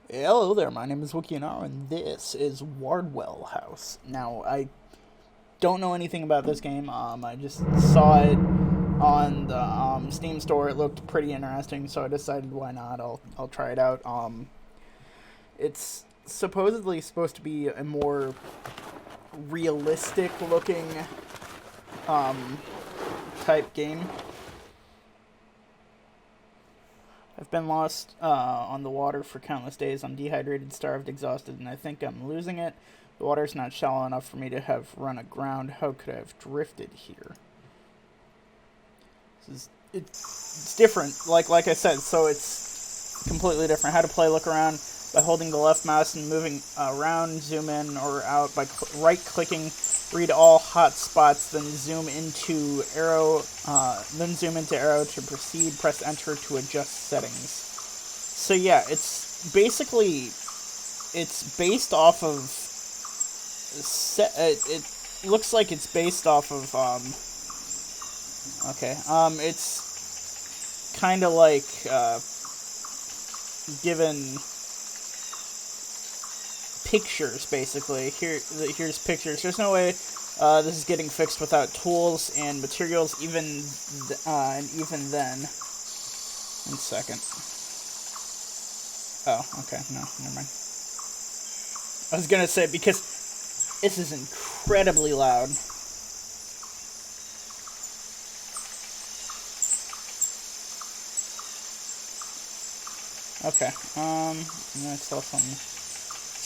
Hello there, my name is Wikianar, and this is Wardwell House. Now, I don't know anything about this game. I just saw it on the Steam store. It looked pretty interesting, so I decided why not. I'll try it out. It's supposedly supposed to be a more realistic looking um, type game. I've been lost on the water for countless days. I'm dehydrated, starved, exhausted, and I think I'm losing it. The water's not shallow enough for me to have run aground. How could I have drifted here? It's different, like I said, so it's completely different. How to play, look around by holding the left mouse and moving around, zoom in or out by right-clicking, read all hot spots, then zoom into arrow to proceed, press enter to adjust settings. So yeah, it's basically, it's based off of, it looks like it's based off of, it's kind of like, given pictures, basically. Here's pictures. There's no way this is getting fixed without tools and materials, even then. 1 second. Oh, okay, no, never mind. I was gonna say, because this is incredibly loud. Okay, let's tell something.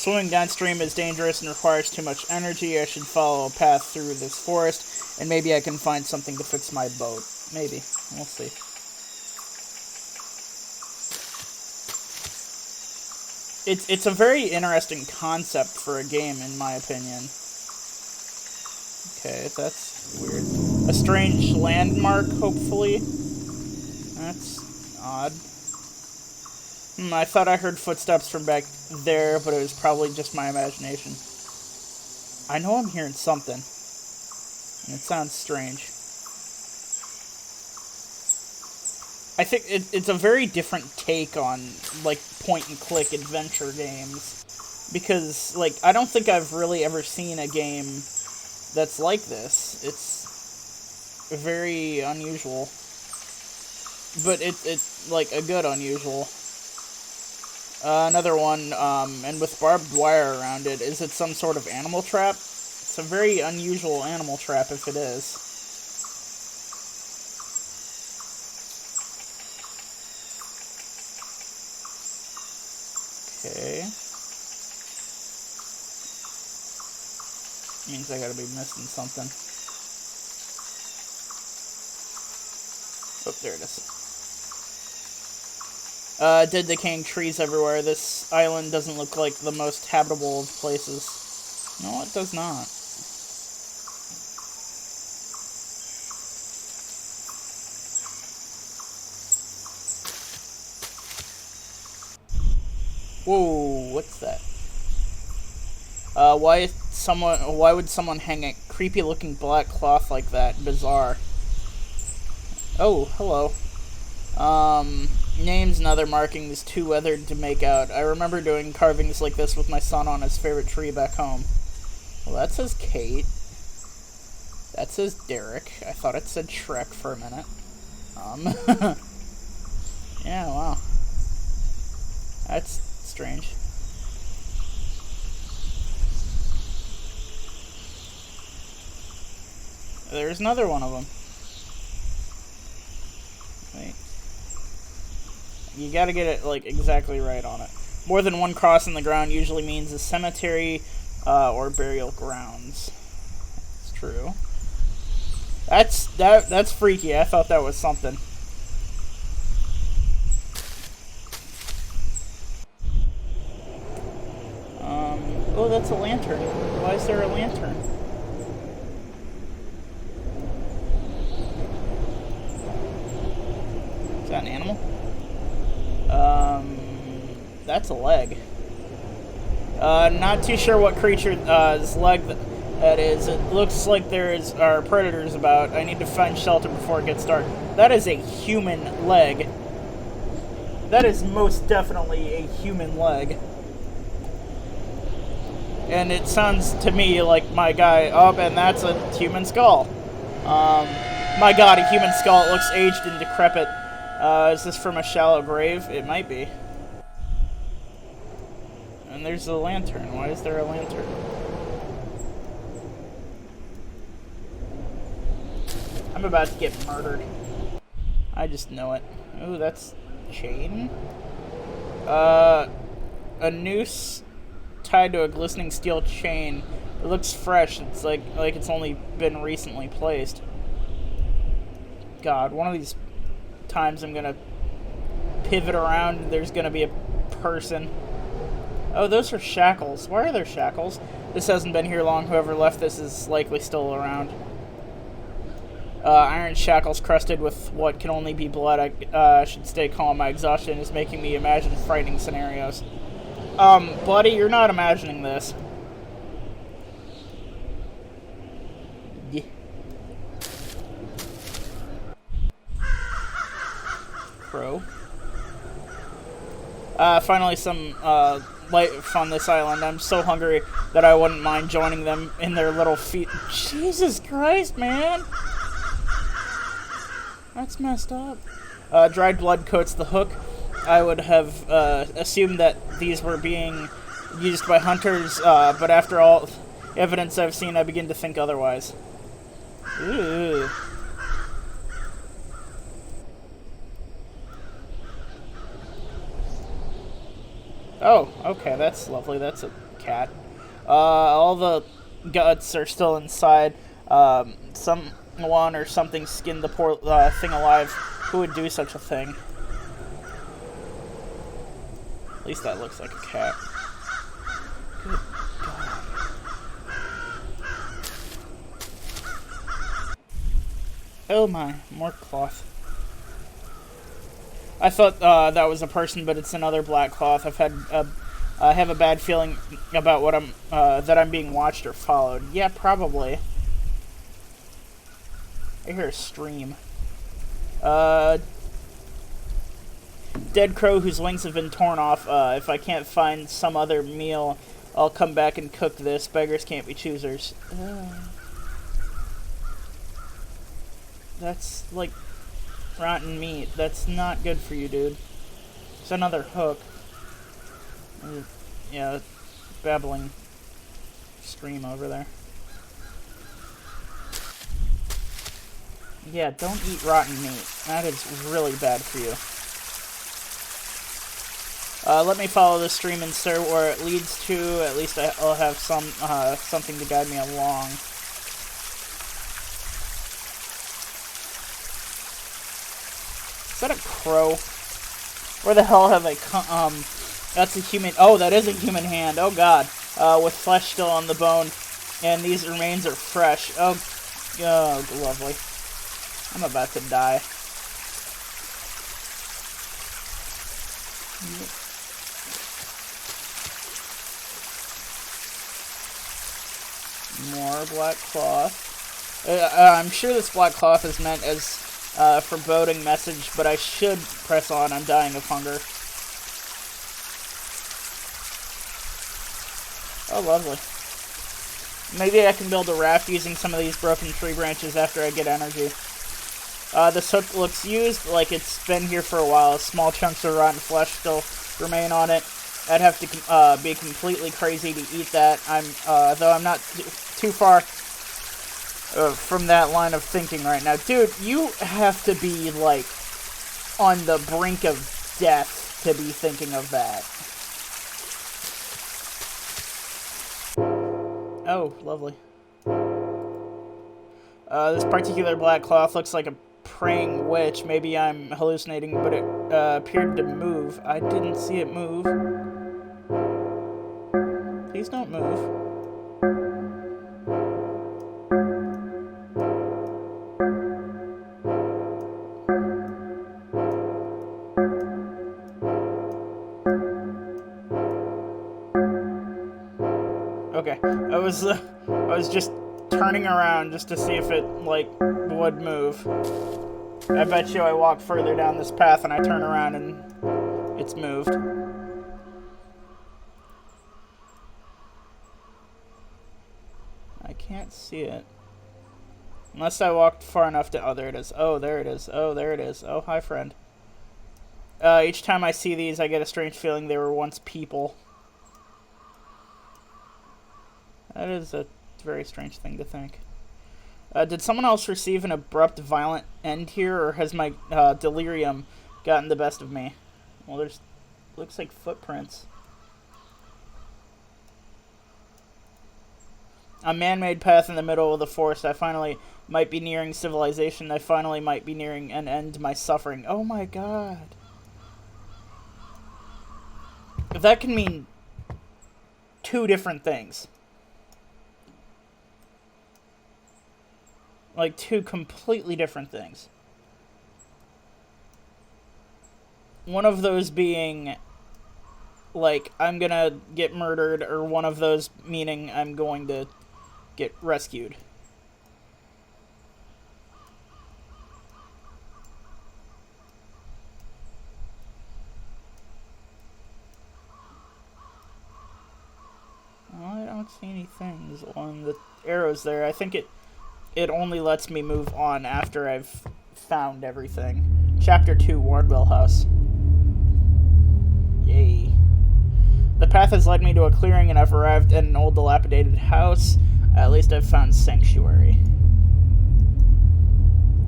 Swimming downstream is dangerous and requires too much energy. I should follow a path through this forest, and maybe I can find something to fix my boat. Maybe. We'll see. It's a very interesting concept for a game, in my opinion. Okay, that's weird. A strange landmark, hopefully. That's odd. I thought I heard footsteps from back there, but it was probably just my imagination. I know I'm hearing something, and it sounds strange. I think it's a very different take on, like, point-and-click adventure games, because, like, I don't think I've really ever seen a game that's like this. It's very unusual, but it's like, a good unusual. Another one, and with barbed wire around it. Is it some sort of animal trap? It's a very unusual animal trap if it is. Okay. Means I gotta be missing something. Oh, there it is. Dead decaying trees everywhere. This island doesn't look like the most habitable of places. No, it does not. Whoa, what's that? Why would someone hang a creepy looking black cloth like that? Bizarre. Oh, hello. Names and other markings too weathered to make out. I remember doing carvings like this with my son on his favorite tree back home. Well, that says Kate. That says Derek. I thought it said Shrek for a minute. Yeah, wow. That's strange. There's another one of them. Wait. You gotta get it, like, exactly right on it. More than one cross in the ground usually means a cemetery, or burial grounds. It's true. That's freaky. I thought that was something. Oh, that's a lantern. Why is there a lantern? Is that an animal? That's a leg. Not too sure what creature's leg that is. It looks like are predators about. I need to find shelter before it gets dark. That is a human leg. That is most definitely a human leg. And it sounds to me like my guy, and that's a human skull. My god, a human skull. It looks aged and decrepit. Is this from a shallow grave? It might be. And there's a lantern. Why is there a lantern? I'm about to get murdered. I just know it. Ooh, that's chain. A noose tied to a glistening steel chain. It looks fresh. It's like it's only been recently placed. God, one of these times I'm gonna pivot around and there's gonna be a person. Oh, those are shackles. Why are there shackles? This hasn't been here long. Whoever left this is likely still around. Iron shackles crusted with what can only be blood. I should stay calm. My exhaustion is making me imagine frightening scenarios. Bloody, you're not imagining this. Yeah. Crow. Finally some, life on this island. I'm so hungry that I wouldn't mind joining them in their little feet. Jesus Christ, man! That's messed up. Dried blood coats the hook. I would have assumed that these were being used by hunters, but after all evidence I've seen, I begin to think otherwise. Ooh. Oh, okay, that's lovely. That's a cat. All the guts are still inside. Someone or something skinned the poor thing alive. Who would do such a thing? At least that looks like a cat. Good God. Oh my, more cloth. I thought that was a person, but it's another black cloth. I have a bad feeling about what that I'm being watched or followed. Yeah, probably. I hear a stream. Dead crow whose wings have been torn off. If I can't find some other meal, I'll come back and cook this. Beggars can't be choosers. That's like rotten meat. That's not good for you, dude. It's another hook. Yeah, babbling stream over there. Yeah, don't eat rotten meat. That is really bad for you. Let me follow the stream and see where it leads to. At least I'll have something to guide me along. Is that a crow? Where the hell have I come? That's a human. Oh, that is a human hand. Oh God. With flesh still on the bone, and these remains are fresh. Oh, lovely. I'm about to die. More black cloth. I'm sure this black cloth is meant as foreboding message, but I should press on. I'm dying of hunger. Oh, lovely. Maybe I can build a raft using some of these broken tree branches after I get energy. This hook looks used, like it's been here for a while. Small chunks of rotten flesh still remain on it. I'd have to be completely crazy to eat that. Though I'm not too far from that line of thinking right now. Dude, you have to be, like, on the brink of death to be thinking of that. Oh, lovely. This particular black cloth looks like a praying witch. Maybe I'm hallucinating, but it appeared to move. I didn't see it move. Please don't move. Okay, I was just turning around just to see if it, like, would move. I bet you I walk further down this path and I turn around and it's moved. I can't see it. Unless I walked far enough to... Oh, there it is. Oh, there it is. Oh, there it is. Oh, hi, friend. Each time I see these, I get a strange feeling they were once people. That is a very strange thing to think. Did someone else receive an abrupt, violent end here, or has my delirium gotten the best of me? Well, there's... looks like footprints. A man-made path in the middle of the forest. I finally might be nearing civilization. I finally might be nearing an end to my suffering. Oh my god. If that can mean two different things. Like, two completely different things. One of those being, like, I'm gonna get murdered, or one of those meaning I'm going to get rescued. Well, I don't see any things on the arrows there. I think it only lets me move on after I've found everything. Chapter 2, Wardwell House. Yay. The path has led me to a clearing and I've arrived at an old dilapidated house. At least I've found sanctuary.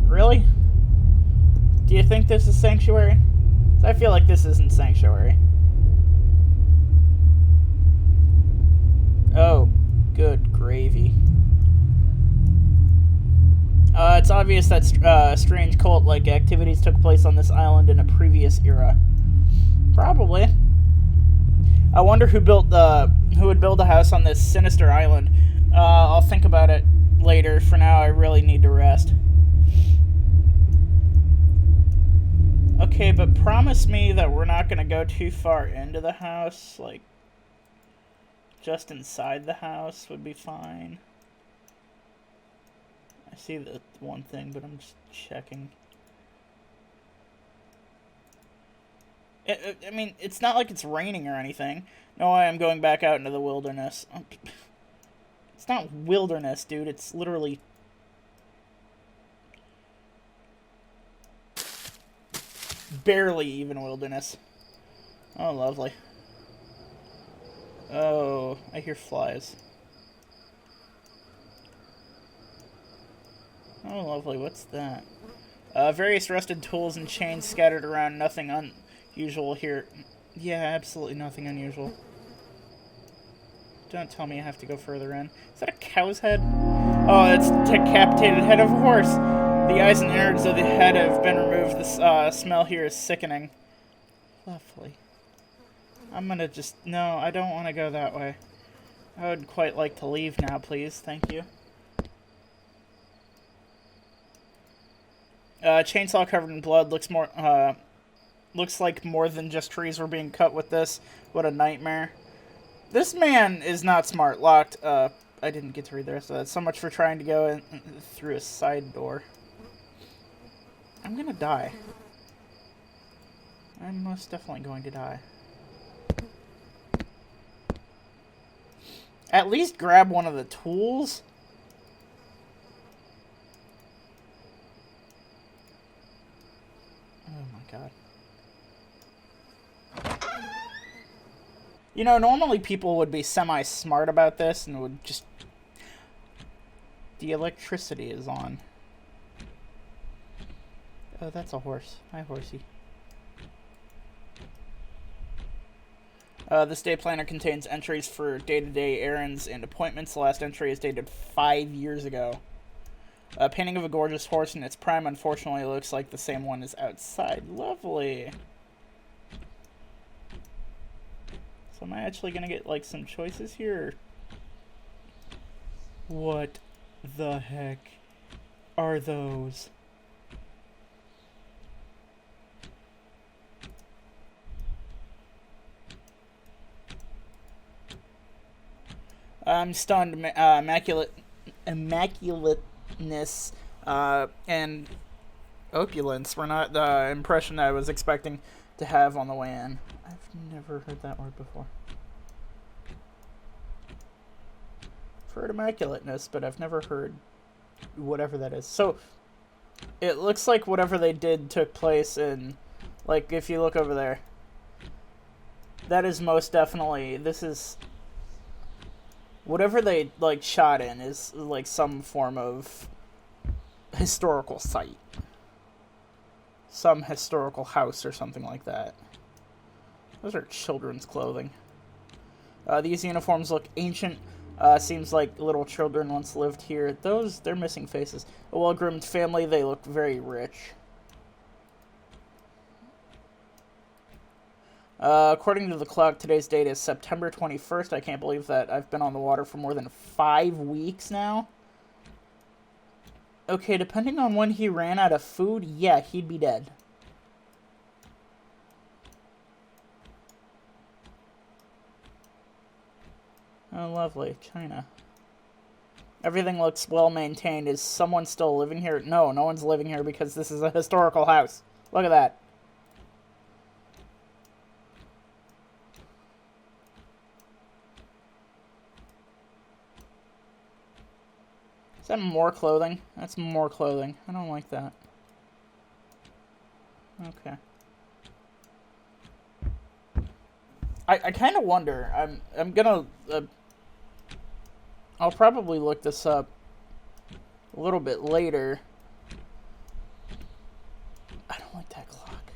Really? Do you think this is sanctuary? I feel like this isn't sanctuary. Oh, good gravy. It's obvious that strange cult-like activities took place on this island in a previous era. Probably. I wonder who would build a house on this sinister island. I'll think about it later. For now, I really need to rest. Okay, but promise me that we're not going to go too far into the house. Like, just inside the house would be fine. I see the one thing, but I'm just checking. I mean, it's not like it's raining or anything. No way I'm going back out into the wilderness. It's not wilderness, dude. It's literally... barely even wilderness. Oh, lovely. Oh, I hear flies. Oh, lovely. What's that? Various rusted tools and chains scattered around. Nothing unusual here. Yeah, absolutely nothing unusual. Don't tell me I have to go further in. Is that a cow's head? Oh, it's a decapitated head of a horse. The eyes and innards of the head have been removed. The smell here is sickening. Lovely. I'm gonna just... No, I don't want to go that way. I would quite like to leave now, please. Thank you. Chainsaw covered in blood looks like more than just trees were being cut with this. What a nightmare. This man is not smart. Locked. I didn't get to read the rest of that. So much for trying to go in through a side door. I'm gonna die. I'm most definitely going to die. At least grab one of the tools. Oh my god. You know, normally people would be semi-smart about this and would just... The electricity is on. Oh, that's a horse. Hi, horsey. This day planner contains entries for day-to-day errands and appointments. The last entry is dated 5 years ago. A painting of a gorgeous horse in its prime. Unfortunately, looks like the same one is outside. Lovely. So am I actually going to get, like, some choices here? What the heck are those? I'm stunned. Immaculateness and opulence were not the impression I was expecting. to have on the way in. I've never heard that word before. I've heard immaculateness, but I've never heard whatever that is. So, it looks like whatever they did took place in, like, if you look over there, that is most definitely, this is, whatever they, like, shot in is, like, some form of historical site. Some historical house or something like that. Those are children's clothing. These uniforms look ancient. Seems like little children once lived here. They're missing faces. A well-groomed family, they look very rich. According to the clock, today's date is September 21st. I can't believe that I've been on the water for more than 5 weeks now. Okay, depending on when he ran out of food, yeah, he'd be dead. Oh, lovely. China. Everything looks well maintained. Is someone still living here? No, no one's living here because this is a historical house. Look at that. Is that more clothing? That's more clothing. I don't like that. Okay. I kind of wonder. I'm gonna. I'll probably look this up a little bit later. I don't like that clock.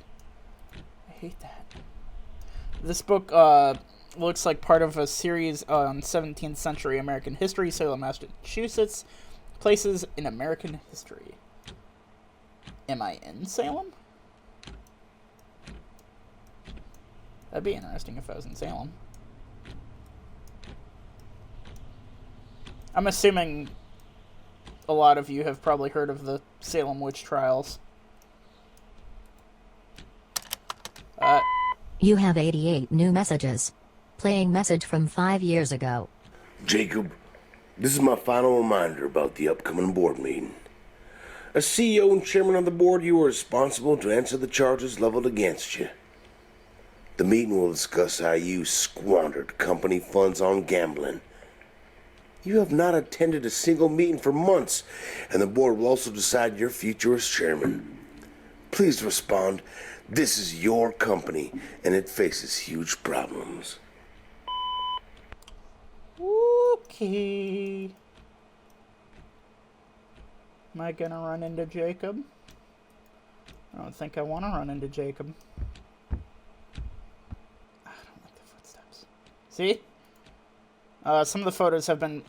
I hate that. This book looks like part of a series on 17th century American history, Salem, Massachusetts. Places in American history. Am I in Salem? That'd be interesting if I was in Salem. I'm assuming a lot of you have probably heard of the Salem witch trials. You have 88 new messages. Playing message from 5 years ago. Jacob, this is my final reminder about the upcoming board meeting. As CEO and chairman of the board, you are responsible to answer the charges leveled against you. The meeting will discuss how you squandered company funds on gambling. You have not attended a single meeting for months, and the board will also decide your future as chairman. Please respond. This is your company, and it faces huge problems. Okay. Am I gonna run into Jacob? I don't think I want to run into Jacob. I don't like the footsteps. See? Some of the photos have been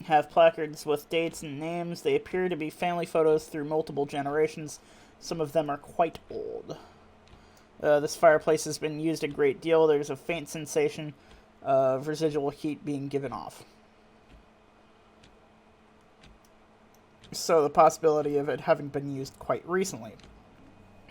have placards with dates and names. They appear to be family photos through multiple generations. Some of them are quite old. This fireplace has been used a great deal. There's a faint sensation of residual heat being given off. So the possibility of it having been used quite recently.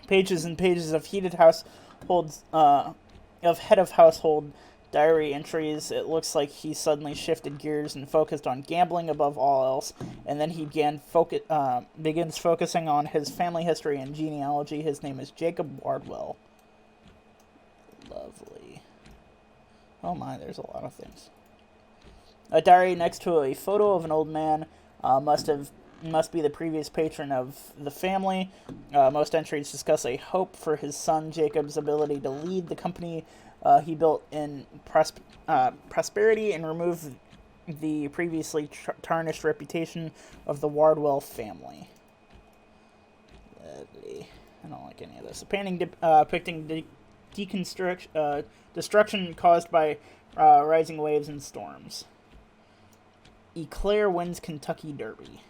Pages and pages of heated households, of head of household diary entries. It looks like he suddenly shifted gears and focused on gambling above all else, and then he begins focusing on his family history and genealogy. His name is Jacob Wardwell. Lovely. Oh my, there's a lot of things. A diary next to a photo of an old man must be the previous patron of the family. Most entries discuss a hope for his son Jacob's ability to lead the company he built in prosperity and remove the previously tarnished reputation of the Wardwell family. Lovely. I don't like any of this. A painting depicting destruction caused by rising waves and storms. Eclair wins Kentucky Derby.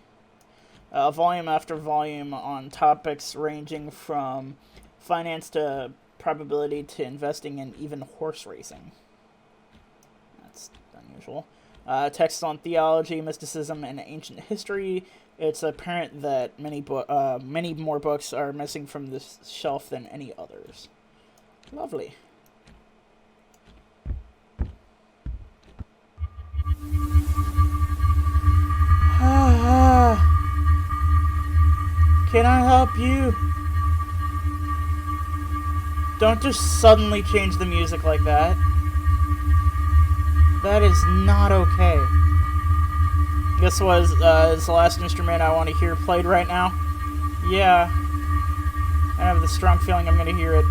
Volume after volume on topics ranging from finance to probability to investing and even horse racing. That's unusual. Texts on theology, mysticism, and ancient history. It's apparent that many more books are missing from this shelf than any others. Lovely. Can I help you? Don't just suddenly change the music like that. That is not okay. This is the last instrument I want to hear played right now. Yeah. I have the strong feeling I'm going to hear it.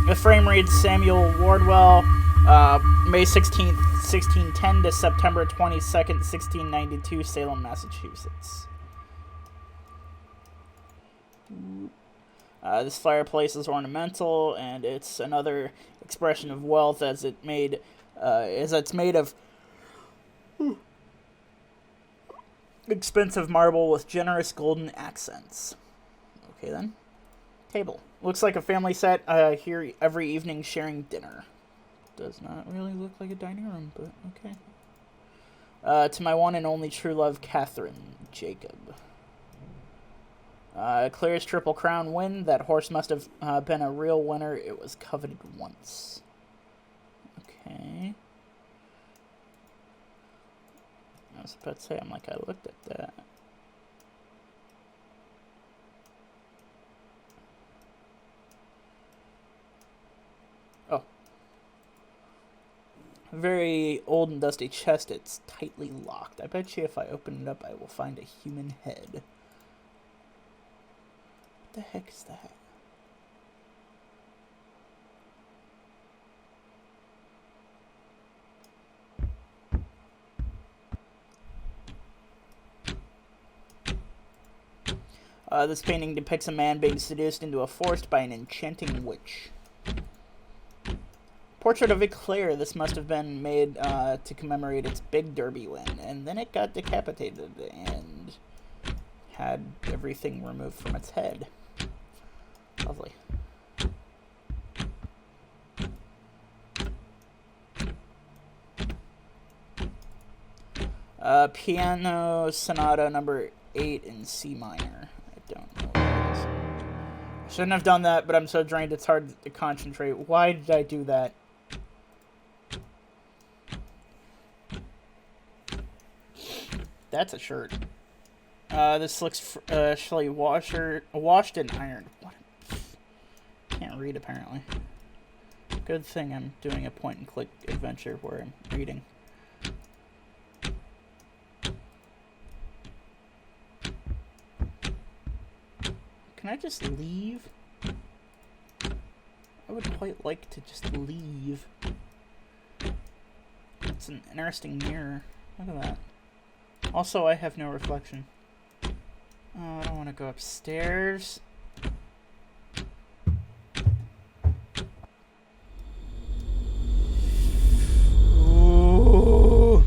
The frame reads Samuel Wardwell, May 16th, 1610 to September 22nd, 1692, Salem, Massachusetts. This fireplace is ornamental, and it's another expression of wealth as it's made of expensive marble with generous golden accents. Okay then. Table. Looks like a family set here every evening sharing dinner. Does not really look like a dining room, but okay. To my one and only true love, Catherine Jacob. Clear's Triple Crown win. That horse must have been a real winner. It was coveted once. Okay. I was about to say, I'm like, I looked at that. Oh. A very old and dusty chest. It's tightly locked. I bet you if I open it up, I will find a human head. What the heck is that? This painting depicts a man being seduced into a forest by an enchanting witch. Portrait of Eclair. This must have been made to commemorate its big derby win, and then it got decapitated and had everything removed from its head. Lovely. Piano Sonata number 8 in C minor. I don't know what it is. I shouldn't have done that, but I'm so drained it's hard to concentrate. Why did I do that? That's a shirt. This looks actually washed and ironed. What? Can't read apparently. Good thing I'm doing a point-and-click adventure where I'm reading. Can I just leave? I would quite like to just leave. It's an interesting mirror. Look at that. Also, I have no reflection. Oh, I don't want to go upstairs. Ooh.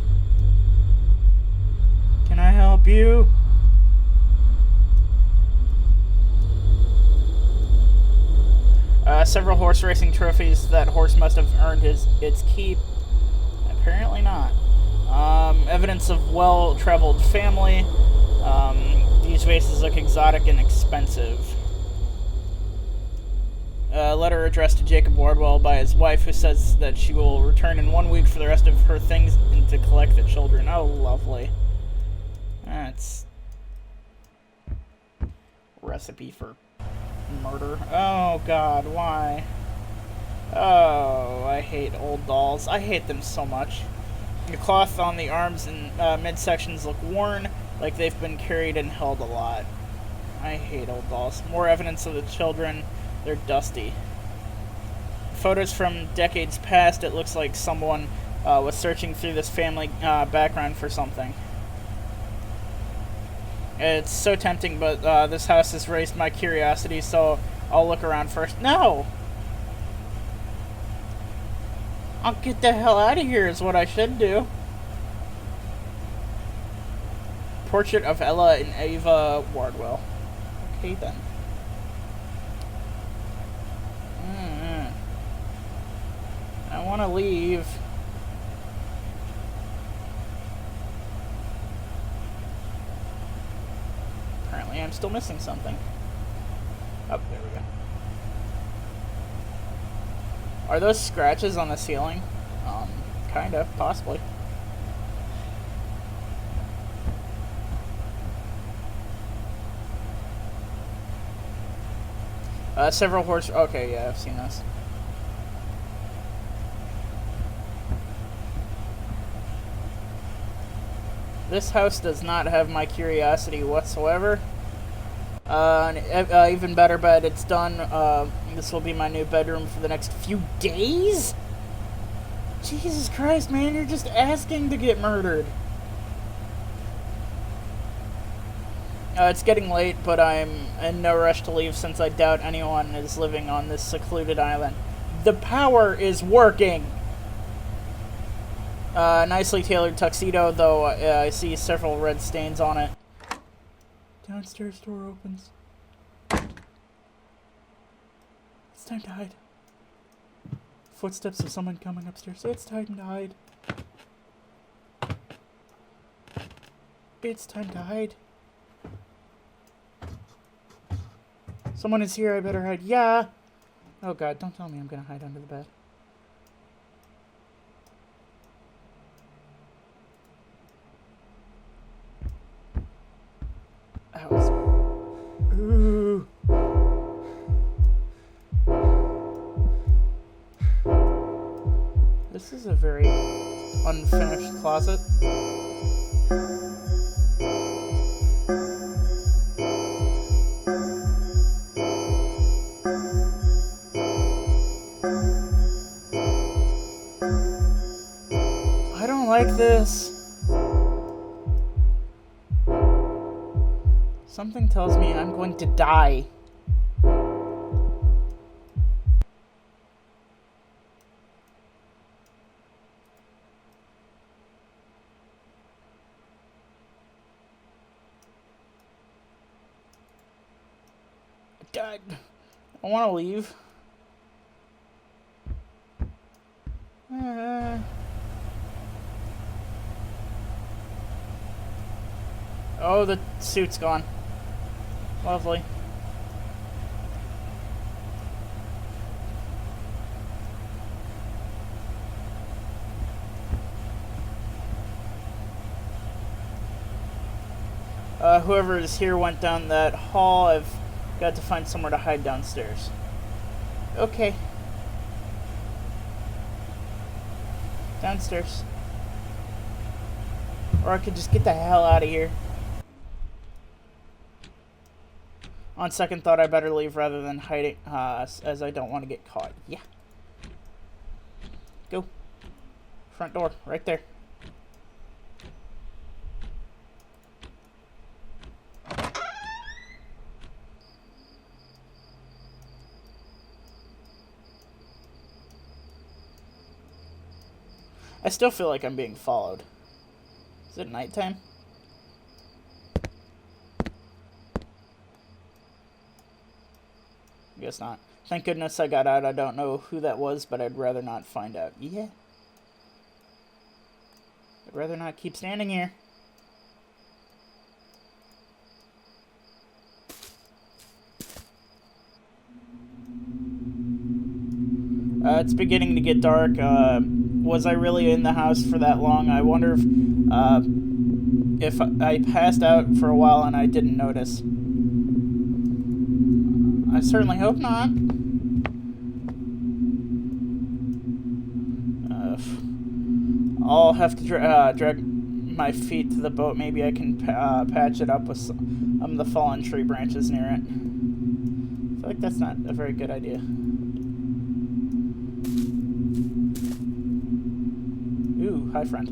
Can I help you? Several horse racing trophies. That horse must have earned its keep. Apparently not. Evidence of well-traveled family. These vases look exotic and expensive. A letter addressed to Jacob Wardwell by his wife, who says that she will return in 1 week for the rest of her things and to collect the children. Oh, lovely. That's recipe for murder. Oh, God, why? Oh, I hate old dolls. I hate them so much. The cloth on the arms and midsections look worn, like they've been carried and held a lot. I hate old dolls. More evidence of the children. They're dusty. Photos from decades past. It looks like someone was searching through this family background for something. It's so tempting, but this house has raised my curiosity, so I'll look around first. No! I'll get the hell out of here is what I should do. Portrait of Ella and Ava Wardwell. Okay, then. I want to leave. Apparently I'm still missing something. Oh, there we go. Are those scratches on the ceiling? Kind of, possibly. Several horse... Okay, yeah, I've seen this. This house does not have my curiosity whatsoever. Even better bet, it's done. This will be my new bedroom for the next few days? Jesus Christ, man, you're just asking to get murdered. It's getting late, but I'm in no rush to leave since I doubt anyone is living on this secluded island. The power is working! Nicely tailored tuxedo, though I see several red stains on it. Downstairs door opens. It's time to hide. Footsteps of someone coming upstairs. It's time to hide. It's time to hide. Someone is here, I better hide. Yeah! Oh god, don't tell me I'm gonna hide under the bed. That was... Ooh. This is a very unfinished closet. I don't like this. Something tells me I'm going to die. I want to leave. Oh, the suit's gone. Lovely. Whoever is here went down that hall. I've got to find somewhere to hide downstairs. Okay. Downstairs. Or I could just get the hell out of here. On second thought, I better leave rather than hiding, as I don't want to get caught. Yeah. Go. Front door, right there. I still feel like I'm being followed. Is it nighttime? Guess not. Thank goodness I got out. I don't know who that was, but I'd rather not find out. Yeah. I'd rather not keep standing here. It's beginning to get dark. Was I really in the house for that long? I wonder if I passed out for a while and I didn't notice. I certainly hope not. I'll have to drag my feet to the boat. Maybe I can patch it up with some of the fallen tree branches near it. I feel like that's not a very good idea. Ooh, hi friend.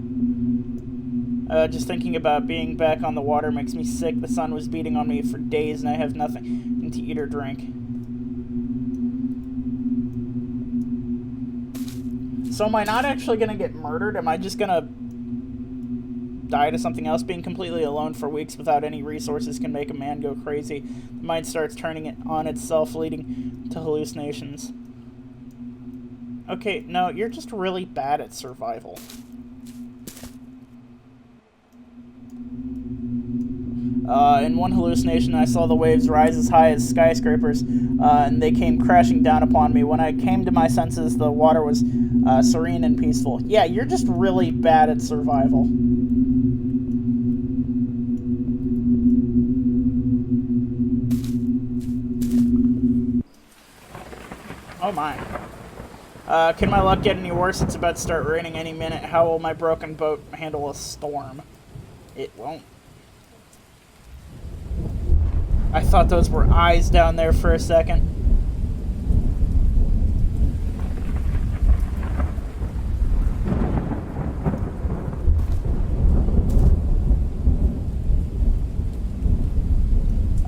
Just thinking about being back on the water makes me sick. The sun was beating on me for days and I have nothing to eat or drink. So am I not actually going to get murdered? Am I just going to die to something else? Being completely alone for weeks without any resources can make a man go crazy. The mind starts turning it on itself, leading to hallucinations. Okay, no, you're just really bad at survival. In one hallucination, I saw the waves rise as high as skyscrapers, and they came crashing down upon me. When I came to my senses, the water was serene and peaceful. Yeah, you're just really bad at survival. Oh my. Can my luck get any worse? It's about to start raining any minute. How will my broken boat handle a storm? It won't. I thought those were eyes down there for a second.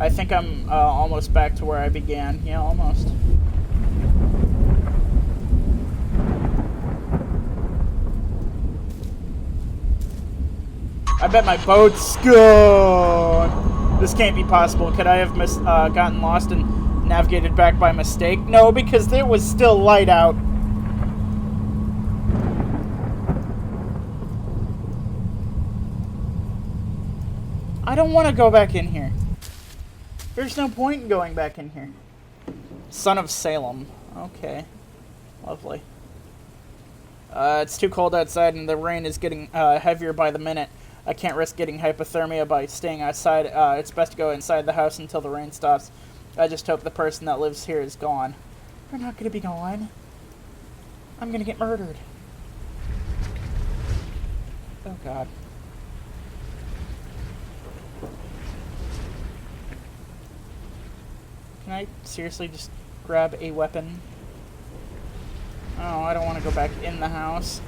I think I'm almost back to where I began. Yeah, almost. I bet my boat's gone. This can't be possible. Could I have gotten lost and navigated back by mistake? No, because there was still light out. I don't want to go back in here. There's no point in going back in here. Son of Salem. Okay. Lovely. It's too cold outside and the rain is getting heavier by the minute. I can't risk getting hypothermia by staying outside. It's best to go inside the house until the rain stops. I just hope the person that lives here is gone. They're not going to be gone. I'm going to get murdered. Oh, God. Can I seriously just grab a weapon? Oh, I don't want to go back in the house.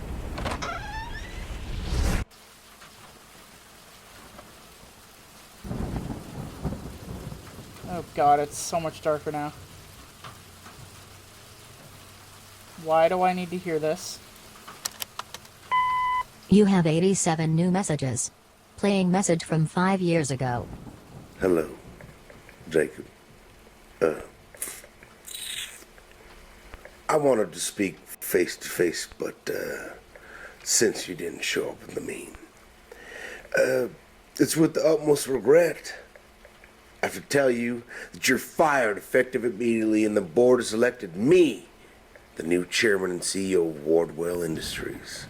Oh God, it's so much darker now. Why do I need to hear this? You have 87 new messages. Playing message from 5 years ago. Hello, Jacob. I wanted to speak face to face, but since you didn't show up in the mean, it's with the utmost regret. I have to tell you that you're fired effective immediately, and the board has elected me the new chairman and CEO of Wardwell Industries.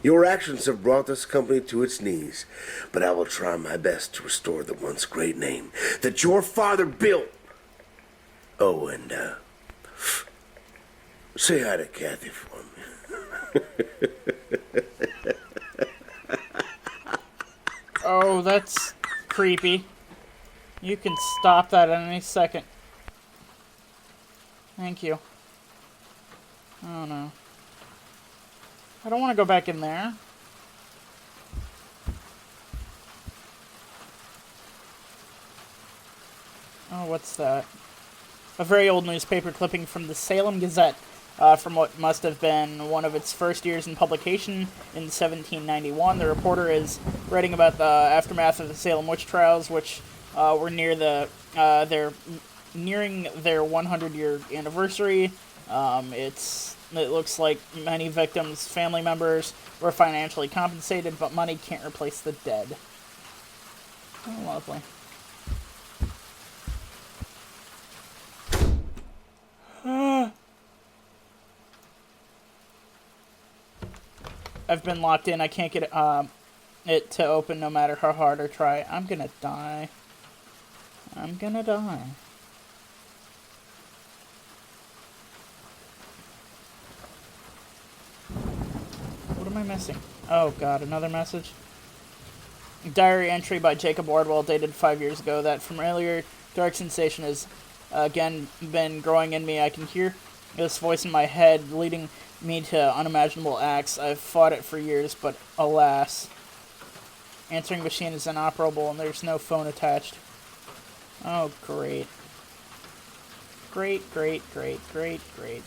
Your actions have brought this company to its knees, but I will try my best to restore the once great name that your father built. Oh, and say hi to Kathy for me. Oh, that's creepy. You can stop that at any second. Thank you. Oh no. I don't want to go back in there. Oh, what's that? A very old newspaper clipping from the Salem Gazette, from what must have been one of its first years in publication in 1791. The reporter is writing about the aftermath of the Salem witch trials, which were nearing their 100-year anniversary. It looks like many victims' family members were financially compensated, but money can't replace the dead. Oh, lovely. I've been locked in. I can't get it to open no matter how hard I try. I'm gonna die. I'm gonna die. What am I missing? Oh God, another message. Diary entry by Jacob Wardwell dated 5 years ago. That familiar dark sensation has again been growing in me. I can hear this voice in my head leading me to unimaginable acts. I've fought it for years, but alas. Answering machine is inoperable and there's no phone attached. Oh, great. Great, great, great, great, great.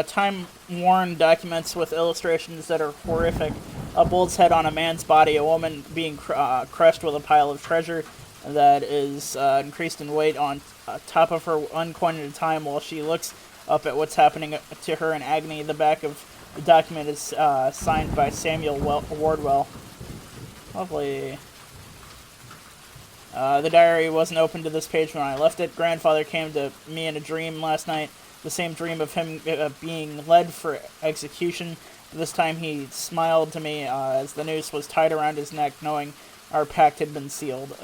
Time-worn documents with illustrations that are horrific. A bull's head on a man's body, a woman being crushed with a pile of treasure that is increased in weight on top of her uncoined time while she looks up at what's happening to her in agony. The back of the document is signed by Samuel Wardwell. Lovely. The diary wasn't open to this page when I left it. Grandfather came to me in a dream last night. The same dream of him being led for execution. This time he smiled to me as the noose was tied around his neck, knowing our pact had been sealed.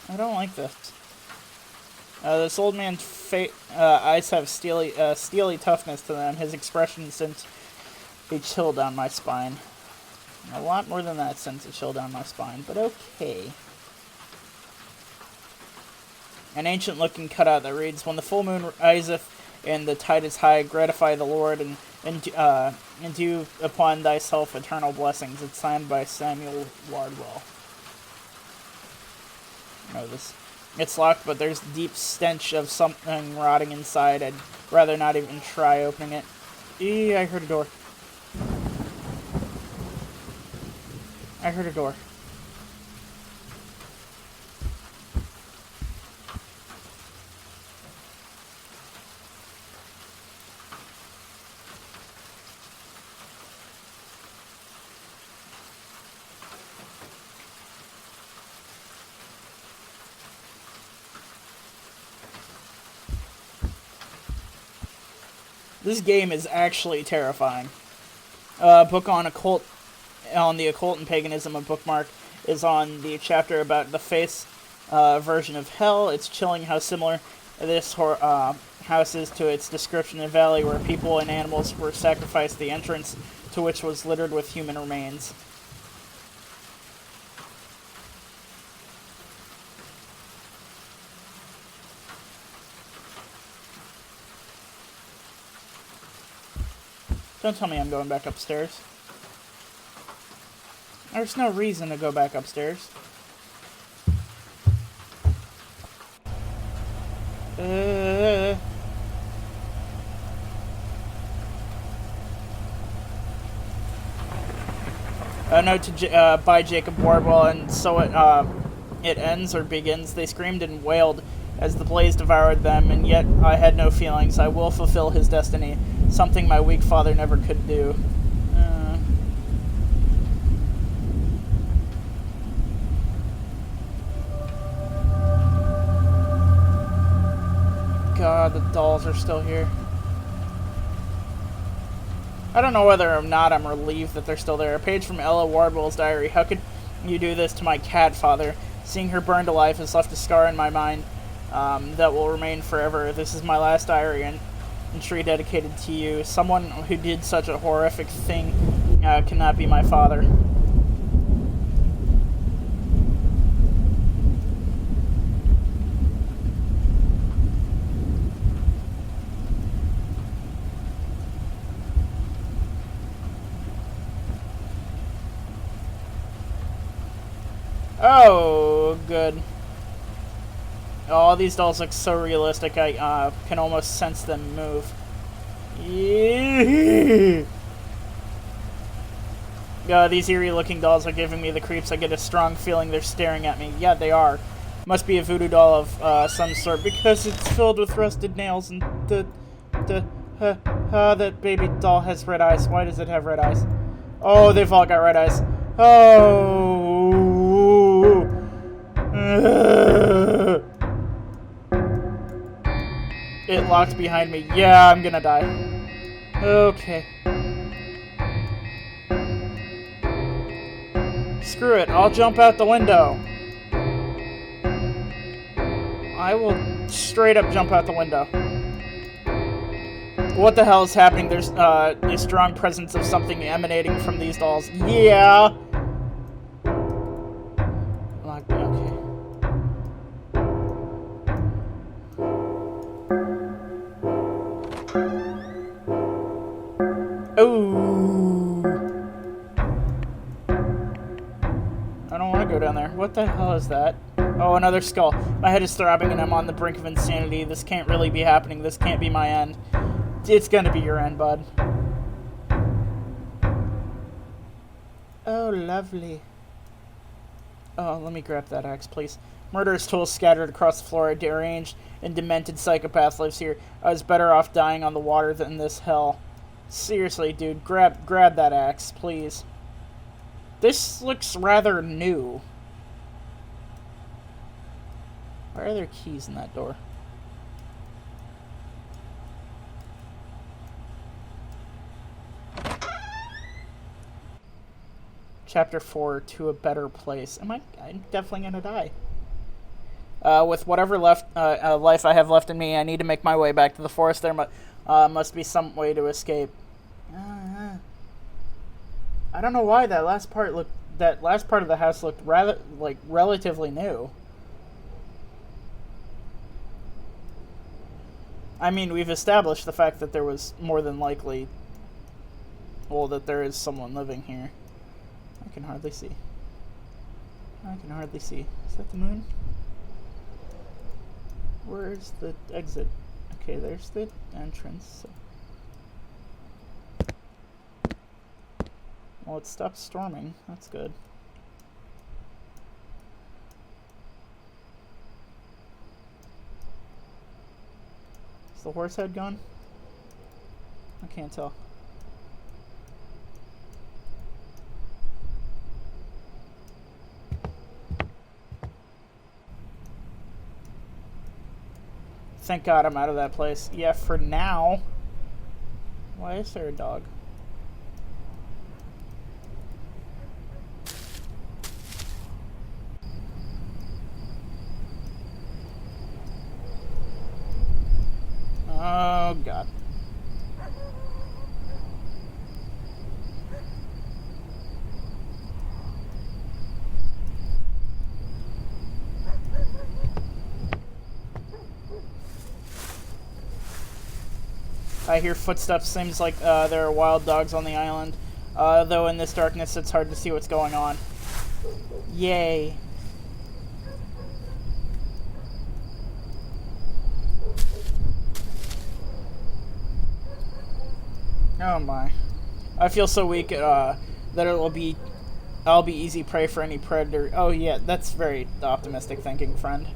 I don't like this. This old man's eyes have steely toughness to them. His expression sends a chill down my spine. A lot more than that sends a chill down my spine, but okay. An ancient-looking cutout that reads, "When the full moon riseth and the tide is high, gratify the Lord and do upon thyself eternal blessings." It's signed by Samuel Wardwell. No, this. It's locked, but there's deep stench of something rotting inside. I'd rather not even try opening it. I heard a door. I heard a door. This game is actually terrifying. Book on the occult and paganism of Bookmark is on the chapter about the face version of hell. It's chilling how similar this house is to its description in Valley, where people and animals were sacrificed, the entrance to which was littered with human remains. Don't tell me I'm going back upstairs. There's no reason to go back upstairs. A note by Jacob Wardwell, and so it ends or begins. They screamed and wailed as the blaze devoured them, and yet I had no feelings. I will fulfill his destiny, something my weak father never could do. God, the dolls are still here. I don't know whether or not I'm relieved that they're still there. A page from Ella Wardwell's diary. "How could you do this to my cat, father? Seeing her burned alive has left a scar in my mind that will remain forever. This is my last diary, and entry dedicated to you. Someone who did such a horrific thing cannot be my father." Oh, good. Oh, these dolls look so realistic, I can almost sense them move. These eerie-looking dolls are giving me the creeps. I get a strong feeling they're staring at me. Yeah, they are. Must be a voodoo doll of some sort, because it's filled with rusted nails, and that baby doll has red eyes. Why does it have red eyes? Oh, they've all got red eyes. Oh. It locked behind me. Yeah, I'm gonna die. Okay. Screw it, I'll jump out the window. I will straight up jump out the window. What the hell is happening? There's a strong presence of something emanating from these dolls. Yeah. Okay. Ooh. I don't want to go down there. What the hell is that? Oh, another skull. My head is throbbing and I'm on the brink of insanity. This can't really be happening. This can't be my end. It's gonna be your end, bud. Oh, lovely. Oh, let me grab that axe, please. Murderous tools scattered across the floor. A deranged and demented psychopath lives here. I was better off dying on the water than this hell. Seriously, dude, grab that axe, please. This looks rather new. Why are there keys in that door? Chapter 4, To a Better Place. I'm definitely gonna die. With whatever life I have left in me, I need to make my way back to the forest. There must be some way to escape. I don't know why that last part of the house looked rather relatively new. I mean, we've established the fact that there was more than likely, well, that there is someone living here. I can hardly see. Is that the moon? Where's the exit? Okay, there's the entrance. Well, it stopped storming. That's good. Is the horse head gone? I can't tell. Thank God I'm out of that place. Yeah, for now. Why is there a dog? Oh, God. I hear footsteps. Seems like there are wild dogs on the island. Though in this darkness, it's hard to see what's going on. Yay. Oh my. I feel so weak that I'll be easy prey for any predator. Oh yeah, that's very optimistic thinking, friend.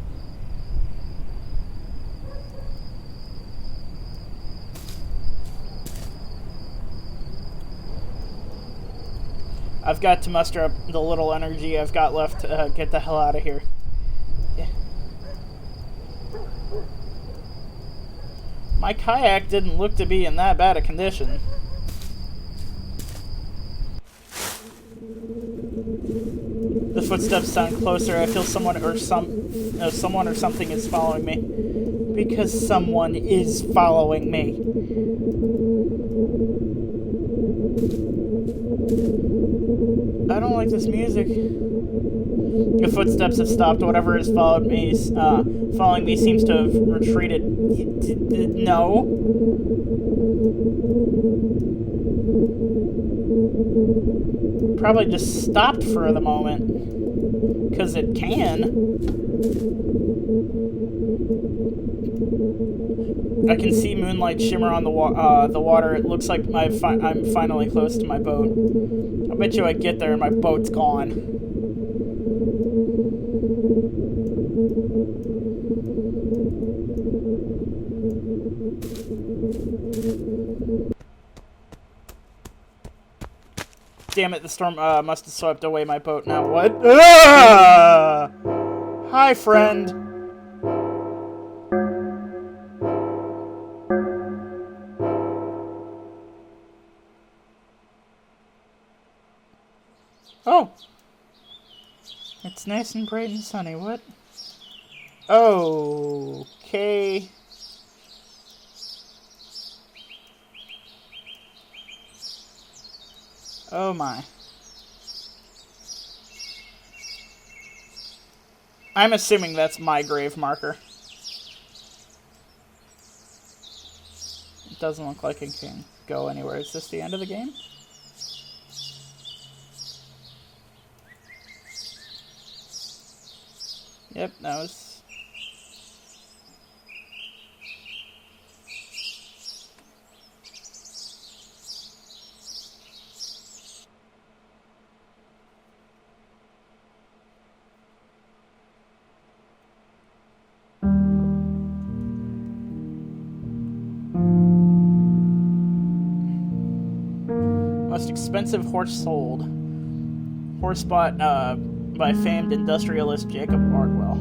I've got to muster up the little energy I've got left to get the hell out of here. Yeah. My kayak didn't look to be in that bad a condition. The footsteps sound closer. I feel someone or something is following me. Because someone is following me. I don't like this music. The footsteps have stopped. Whatever has following me seems to have retreated. No. Probably just stopped for the moment. Because it can. I can see moonlight shimmer on the water. It looks like I'm finally close to my boat. I bet you I get there and my boat's gone. Damn it, the storm must have swept away my boat. Now what? Ah! Hi, friend. Oh. It's nice and bright and sunny. What? Okay. Oh my. I'm assuming that's my grave marker. It doesn't look like it can go anywhere. Is this the end of the game? Yep, that was... Most expensive horse sold. Horse bought by famed industrialist Jacob Wardwell.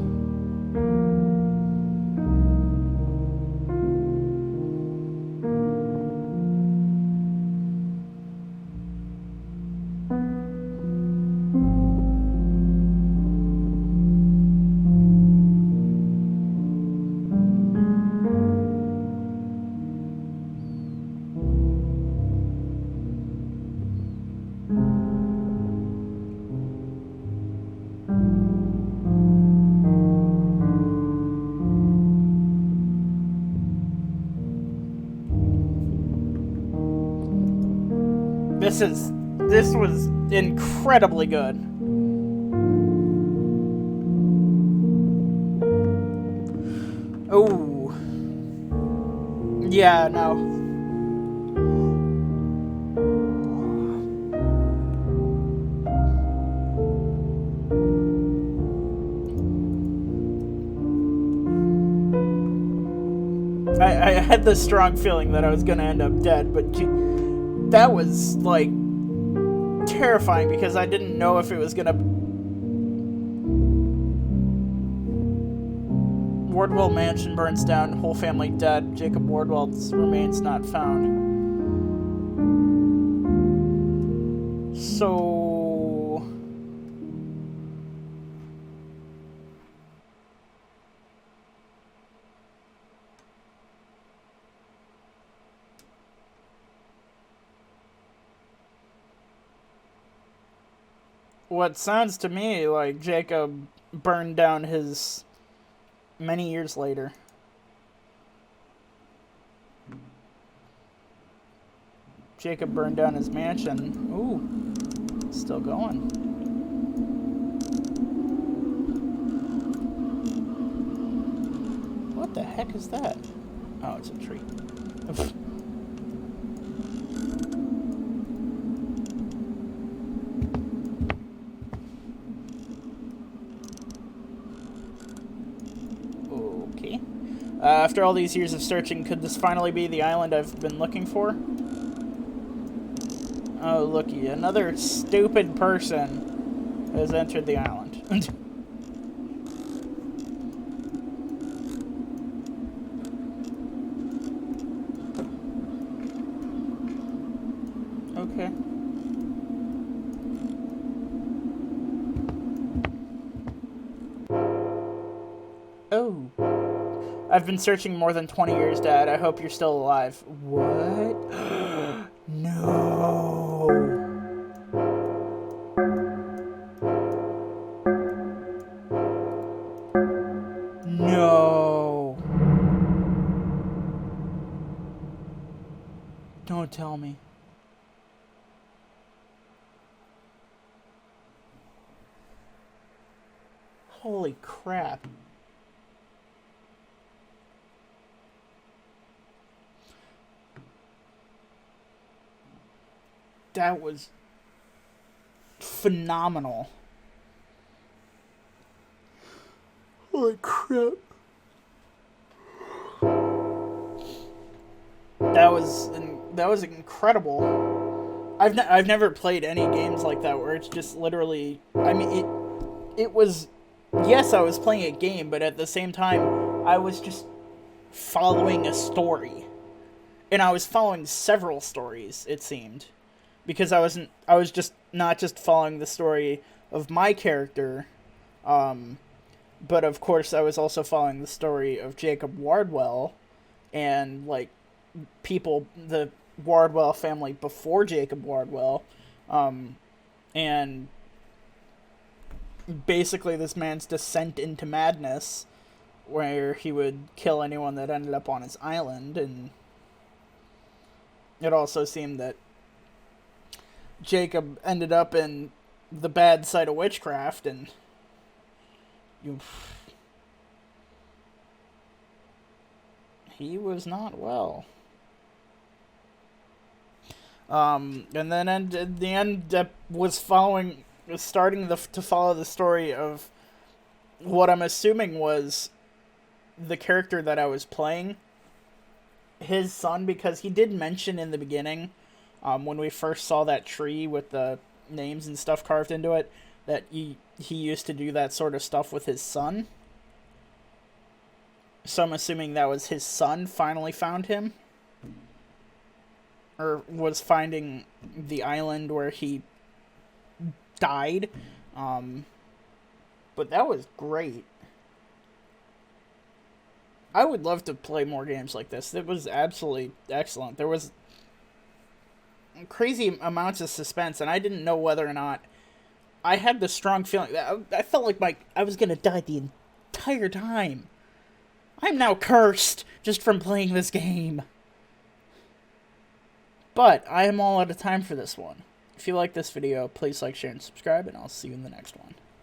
This was incredibly good. Oh. Yeah, no. I had this strong feeling that I was gonna end up dead, but that was, like, terrifying because I didn't know if it was gonna... Wardwell mansion burns down, whole family dead. Jacob Wardwell's remains not found. So... what sounds to me like Jacob burned down his many years later. Jacob burned down his mansion. Ooh, still going. What the heck is that? Oh, it's a tree. Okay. After all these years of searching, could this finally be the island I've been looking for? Oh, looky, another stupid person has entered the island. Okay. Oh. I've been searching more than 20 years, Dad. I hope you're still alive. What? No. No. Don't tell me. Holy crap. That was phenomenal. Holy crap. That was incredible. I've never played any games like that where it's just literally, I mean, it was, yes, I was playing a game, but at the same time I was just following a story. And I was following several stories, it seemed. Because I was just not just following the story of my character, but of course I was also following the story of Jacob Wardwell and, like, people, the Wardwell family before Jacob Wardwell, and basically this man's descent into madness, where he would kill anyone that ended up on his island. And it also seemed that Jacob ended up in the bad side of witchcraft, and he was not well. And then at the end was starting to follow the story of what I'm assuming was the character that I was playing, his son, because he did mention in the beginning, when we first saw that tree with the names and stuff carved into it, that he used to do that sort of stuff with his son. So I'm assuming that was his son finally found him. Or was finding the island where he died. But that was great. I would love to play more games like this. It was absolutely excellent. There was crazy amounts of suspense, and I didn't know whether or not... I had this strong feeling that I felt like I was going to die the entire time. I'm now cursed just from playing this game. But I am all out of time for this one. If you like this video, please like, share, and subscribe, and I'll see you in the next one.